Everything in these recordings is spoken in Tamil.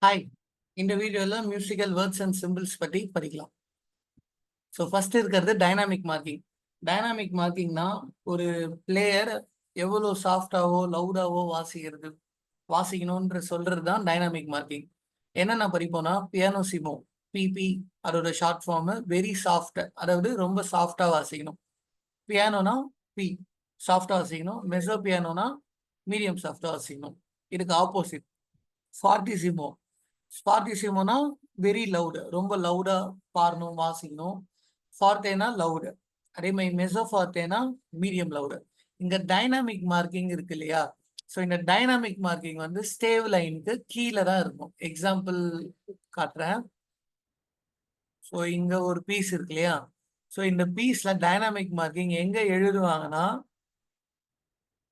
ஹாய், இந்த வீடியோவில் மியூசிக்கல் வேர்ட்ஸ் அண்ட் சிம்பிள்ஸ் பற்றி படிக்கலாம். ஸோ ஃபர்ஸ்ட் இருக்கிறது டைனாமிக் மார்க்கிங். டைனாமிக் மார்க்கிங்னா ஒரு பிளேயர் எவ்வளோ சாஃப்டாவோ லவுடாவோ வாசிக்கணுன்ற சொல்றது தான் டைனாமிக் மார்க்கிங். என்னென்ன படிப்போம்னா பியானோசிமோ, பிபி, அதோட ஷார்ட் ஃபார்மு வெரி சாஃப்ட், அதாவது ரொம்ப சாஃப்டாக வாசிக்கணும். பியானோனா பி, சாஃப்டாக வாசிக்கணும். மெசோ பியானோனா மீடியம் சாஃப்டாக வாசிக்கணும். இதுக்கு ஆப்போசிட் ஃபார்டிசிமோ. ஸ்பார்டிசிமோனா வெரி லவுடு, ரொம்ப லவுடா பாடணும் வாசிக்கணும். ஃபார்த்தேனா லவுடு, அதே மாதிரி மெசோ ஃபார்த்தேனா மீடியம் லவுடு. இங்க டைனாமிக் மார்க்கிங் இருக்கு இல்லையா? ஸோ இந்த டைனாமிக் மார்க்கிங் வந்து ஸ்டேவ் லைனுக்கு கீழே தான் இருக்கும். எக்ஸாம்பிள் காட்டுறேன். ஸோ இங்க ஒரு பீஸ் இருக்கு இல்லையா? ஸோ இந்த பீஸ்ல டைனாமிக் மார்க்கிங் எங்க எழுதுவாங்கன்னா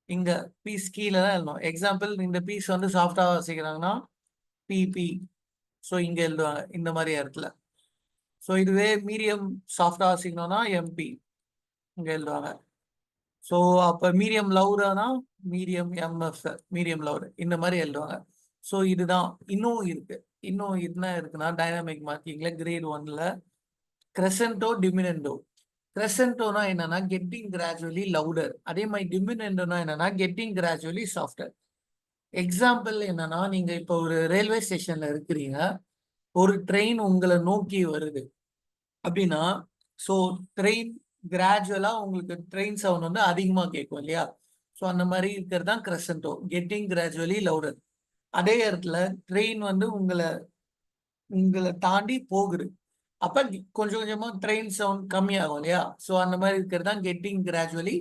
இங்க பீஸ் கீழே தான் எழுதணும். எக்ஸாம்பிள் இந்த பீஸ் வந்து சாஃப்டா வாசிக்கிறாங்கன்னா பிபி, ஸோ இங்க எழுதுவாங்க இந்த மாதிரி இடத்துல. ஸோ இதுவே மீடியம் சாஃப்டா வாசிக்கணும்னா எம்பி இங்க எழுதுவாங்க. ஸோ அப்போ மீடியம் லவுடானா மீடியம் எம்எஃப், மீடியம் லவுடு இந்த மாதிரி எழுதுவாங்க. ஸோ இதுதான். இன்னும் இருக்கு. இன்னும் என்ன இருக்குன்னா டைனாமிக் மார்க்கிங்ல கிரேட் 1ல கிரெசன்டோ டிமினண்டோ. கிரெசன்டோனா என்னன்னா கெட்டிங் கிராஜுவலி லவுடர், அதே மாதிரி டிமினண்டோனா என்னன்னா கெட்டிங் கிராஜுவலி சாஃப்டர். எக்ஸாம்பிள் என்னன்னா நீங்க இப்போ ஒரு ரயில்வே ஸ்டேஷன்ல இருக்கிறீங்க, ஒரு ட்ரெயின் உங்களை நோக்கி வருது அப்படின்னா, ஸோ ட்ரெயின் கிராஜுவலா உங்களுக்கு ட்ரெயின் சவுண்ட் வந்து அதிகமாக கேட்கும் இல்லையா? ஸோ அந்த மாதிரி இருக்கிறது தான் கிரெசன்டோ, கெட்டிங் கிராஜுவலி லவுடர். அதே இடத்துல ட்ரெயின் வந்து உங்களை உங்களை தாண்டி போகுது, அப்ப கொஞ்சம் கொஞ்சமா ட்ரெயின் சவுண்ட் கம்மியாகும் இல்லையா? ஸோ அந்த மாதிரி இருக்கிறது தான் கெட்டிங் கிராஜுவலி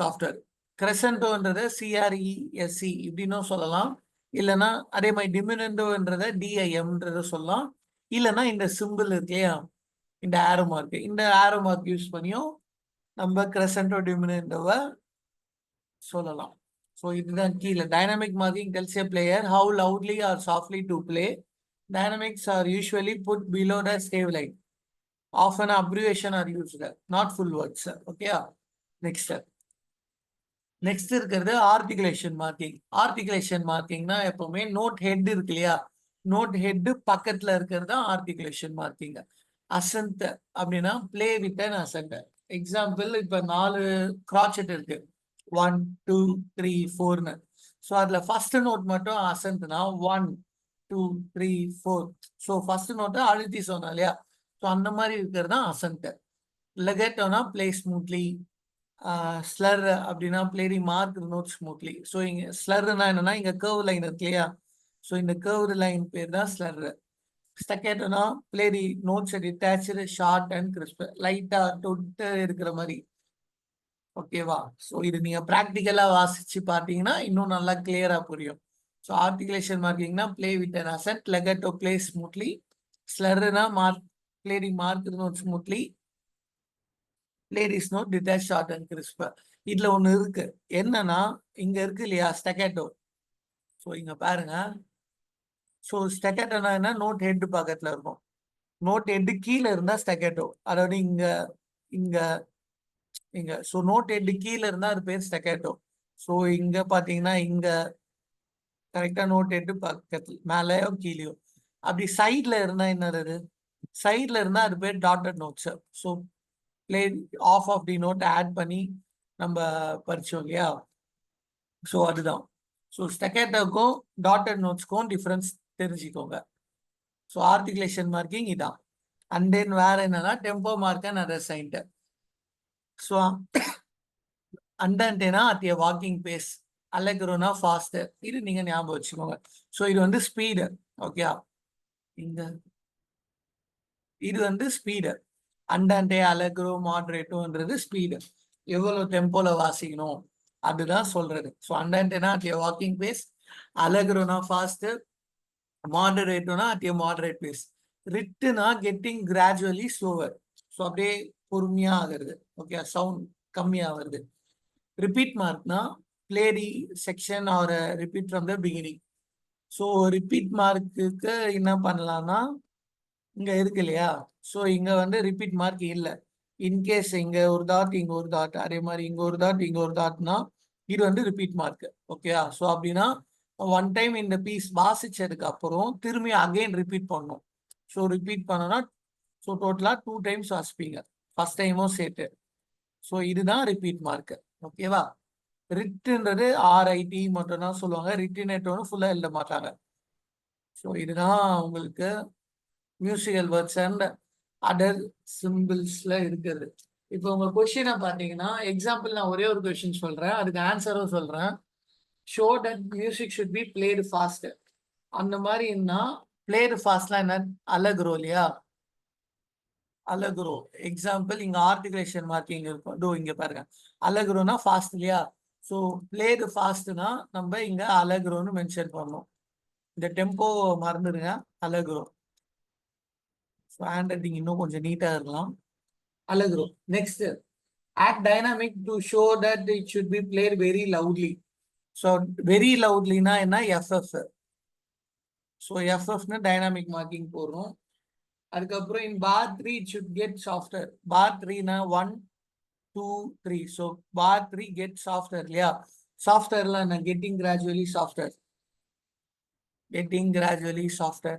சாஃப்ட்வேர். கிரெசன்டோன்றதை சிஆர்இஎஸ்சி இப்படின்னும் சொல்லலாம். இல்லைன்னா அதே மாதிரி டிமினண்டோன்றதை டிஐஎம்ன்றதை சொல்லலாம். இல்லைன்னா இந்த சிம்பிள் இருக்கு இல்லையா, இந்த ஆரோ மார்க், இந்த ஆரோ மார்க் யூஸ் பண்ணியும் நம்ம கிரெசன்டோ டிமினண்டோவை சொல்லலாம். ஸோ இதுதான் கீழே. Dynamic marking tells a player how loudly or softly to play. Dynamics are usually put below the stave line. Often abbreviation are used, not full words. Okay. Next இருக்கிறது ஆர்டிகுலேஷன் மார்க்கிங். ஆர்டிகுலேஷன் மார்க்கிங்னா எப்பவுமே நோட் ஹெட் இருக்கு இல்லையா, நோட் ஹெட் பக்கத்துல இருக்கிறது தான் ஆர்டிகுலேஷன் மார்க்கிங். அசன்ட் அப்படின்னா play with an accent. Example இப்ப 4 கிராச்செட் இருக்கு, 1 2 3 4ன்னு. ஸோ அதுல ஃபர்ஸ்ட் நோட் மட்டும் அசன்ட்னா 1 2 3 4. ஸோ ஃபர்ஸ்ட் நோட்டை அழுத்தி சொன்னோம் இல்லையா? ஸோ அந்த மாதிரி இருக்கிறது தான் அசன்ட். லெகேட்டோனா பிளே ஸ்மூத்லி. ஸ்லர் அப்படின்னா play the mark note smoothly. So இங்க ஸ்லர்னா என்னன்னா இங்க கர்வ் லைன் இருக்கு இல்லையா? ஸோ இந்த கர்வ் லைன் பேர் தான் ஸ்லர். ஸ்டக்கேட்டோனா play the notes detach short and crisp, லைட்டா தொட்டு இருக்கிற மாதிரி. ஓகேவா? ஸோ இது நீங்க ப்ராக்டிக்கலா வாசிச்சு பார்த்தீங்கன்னா இன்னும் நல்லா கிளியரா புரியும். ஸோ ஆர்டிகுலேஷன் மார்க்கிங்னா play with an accent, legato play smoothly, ஸ்லர்னா mark play the mark note smoothly, ladies note detach short and crisp. இதுல ஒண்ணு இருக்கு. என்னன்னா இங்க இருக்கு இல்லையா ஸ்டக்கேட்டோ. ஸோ இங்க பாருங்க. ஸோ ஸ்டக்கேட்டோனா என்ன, நோட் ஹெட் பக்கத்துல இருக்கும். நோட் ஹெட் கீழே இருந்தா ஸ்டக்கேட்டோ, அதாவது இங்க இங்க இங்க. ஸோ நோட் ஹெட் கீழே இருந்தா அது பேர் ஸ்டக்கேட்டோ. ஸோ இங்க பாத்தீங்கன்னா இங்க கரெக்டா நோட் ஹெட் பக்கத்துல மேலேயோ கீழேயோ. அப்படி சைட்ல இருந்தா என்னது, சைட்ல இருந்தா அது பேர் dotted notes. So play half of the note add பண்ணி நம்ம படிச்சோம் இல்லையா? ஸோ அதுதான். ஸோ ஸ்டக்கேட்டோக்கும் டாட்டட் நோட்ஸ்க்கும் டிஃபரன்ஸ் தெரிஞ்சுக்கோங்க. ஸோ ஆர்டிகுலேஷன் மார்க்கிங் இதான். அண்ட் தென் வேற என்னன்னா tempo mark and other signs. So அண்டன்டேனா அட் ஏ வாக்கிங் பேஸ், அலெக்ரோனா ஃபாஸ்ட். இது நீங்க ஞாபகம் வச்சுக்கோங்க. ஸோ இது வந்து ஸ்பீடு. ஓகே, இங்க இது வந்து ஸ்பீடு. அண்டன்டே, அலெக்ரோ, மாடரேட்டோன்றது ஸ்பீடு, எவ்வளவு டெம்போல வாசிக்கணும் அதுதான் சொல்றது. ஸோ அண்டன்டேனா அட் ஏ வாக்கிங் பேஸ், அலெக்ரோனா ஃபாஸ்ட், மாடரேட்டோனா அட் ஏ மாடரேட் பேஸ், ரிட்டுனா கெட்டிங் கிராஜுவலி ஸ்லோவர். ஸோ அப்படியே பொறுமையா ஆகுறது. ஓகே, சவுண்ட் கம்மியா வருது. ரிப்பீட் மார்க்னா play the section or repeat from the beginning. So repeat மார்க்குக்கு என்ன பண்ணலாம்னா இங்க இருக்கு இல்லையா? ஸோ இங்க வந்து ரிப்பீட் மார்க் இல்லை. இன்கேஸ் இங்க ஒரு டாட் இங்க ஒரு டாட், அதே மாதிரி இங்க ஒரு டாட் இங்க ஒரு டாட்னா இது வந்து ரிப்பீட் மார்க். ஓகே, ஸோ அப்படின்னா ஒன் டைம் இந்த பீஸ் வாசிச்சதுக்கு அப்புறம் திரும்பி அகைன் ரிப்பீட் பண்ணணும். ஸோ ரிப்பீட் பண்ணோன்னா ஸோ டோட்டலாக 2 டைம்ஸ் வாசிப்பீங்க, ஃபர்ஸ்ட் டைமும் சேர்த்து. ஸோ இதுதான் ரிப்பீட் மார்க்கு. ஓகேவா? ரிட்டுன்றது RIT மட்டும் தான் சொல்லுவாங்க, ரிட்டினேட்டோன்னு ஃபுல்லாக எழுத மாட்டாங்க. ஸோ இதுதான் உங்களுக்கு மியூசிக்கல் வேர்ட்ஸ் அண்ட் அதர் சிம்பிள்ஸ்ல இருக்குது. இப்போ உங்க கொஸ்டினை பார்த்தீங்கன்னா, எக்ஸாம்பிள் நான் ஒரே ஒரு கொஸ்டின் சொல்றேன், அதுக்கு ஆன்சரும் சொல்றேன். Show that music should be blade fast. அந்த மாதிரி இருந்தா பிளேடு ஃபாஸ்ட்லாம் என்ன? அலகுரோ இல்லையா? அலகுரோ எக்ஸாம்பிள் இங்க ஆர்டிகுலேஷன் மார்க்கிங் இருக்கும். இதோ இங்க பாருங்க, அலகுரோனா ஃபாஸ்ட் இல்லையா? ஸோ பிளேடு ஃபாஸ்ட்னா நம்ம இங்க அலகுரோன்னு மென்ஷன் பண்ணணும். இந்த டெம்போ மறந்துடுங்க, அலகுரோ. ஸோ ஹேண்ட் ரைட்டிங் இன்னும் கொஞ்சம் நீட்டா இருக்கலாம். Allegro. Next, act dynamic to show that it should be played very loudly. So very loudlyனா என்ன? FF. ஸோ FFன்னு டைனாமிக் மார்க்கிங் போடுறோம். அதுக்கப்புறம் in bar 3 it should get softer. bar 3னா 1 2 3. So bar 3 get softer இல்லையா? சாஃப்ட்வேர்ல என்ன? getting gradually softer. getting gradually softer.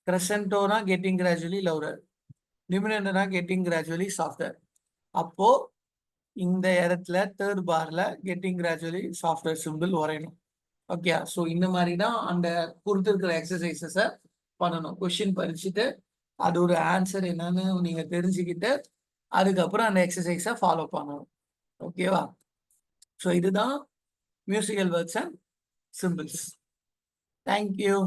crescentoனா getting gradually louder. diminuendo getting gradually softer. அப்போ இந்த இடத்துல தேர்ட் பார்ல கெட்டிங் கிராஜுவலி சாஃப்ட்வேர் சிம்பிள் வரையணும். ஓகே, ஸோ இந்த மாதிரி தான் அந்த கொடுத்துருக்கிற எக்ஸசைசஸை பண்ணணும். கொஸ்டின் படிச்சுட்டு அதோட ஆன்சர் என்னன்னு நீங்க தெரிஞ்சுக்கிட்டு அதுக்கப்புறம் அந்த எக்ஸசைஸை ஃபாலோ பண்ணணும். ஓகேவா? ஸோ இதுதான் musical words and symbols. Thank you.